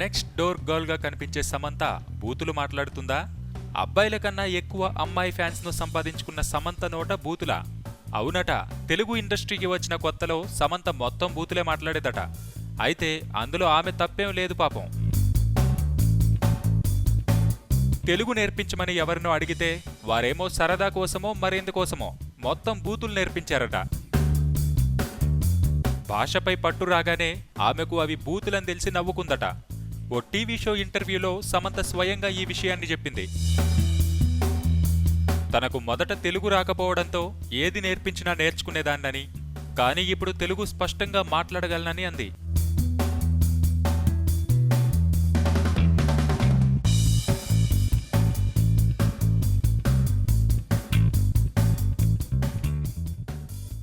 Next door గర్ల్గా కనిపించే సమంత బూతులు మాట్లాడుతుందా? అబ్బాయిల కన్నా ఎక్కువ అమ్మాయి ఫ్యాన్స్ను సంపాదించుకున్న సమంత నోట బూతులా? అవునట. తెలుగు ఇండస్ట్రీకి వచ్చిన కొత్తలో సమంత మొత్తం బూతులే మాట్లాడేదట. అయితే అందులో ఆమె తప్పేం లేదు పాపం. తెలుగు నేర్పించమని ఎవరినో అడిగితే వారేమో సరదా కోసమో మరేందుకోసమో మొత్తం బూతులు నేర్పించారట. భాషపై పట్టు రాగానే ఆమెకు అవి బూతులని తెలిసి నవ్వుకుందట. ఓ టీవీ షో ఇంటర్వ్యూలో సమంత స్వయంగా ఈ విషయాన్ని చెప్పింది. తనకు మొదట తెలుగు రాకపోవడంతో ఏది నేర్పించినా నేర్చుకునేదాన్నని, కానీ ఇప్పుడు తెలుగు స్పష్టంగా మాట్లాడగలనని అంది.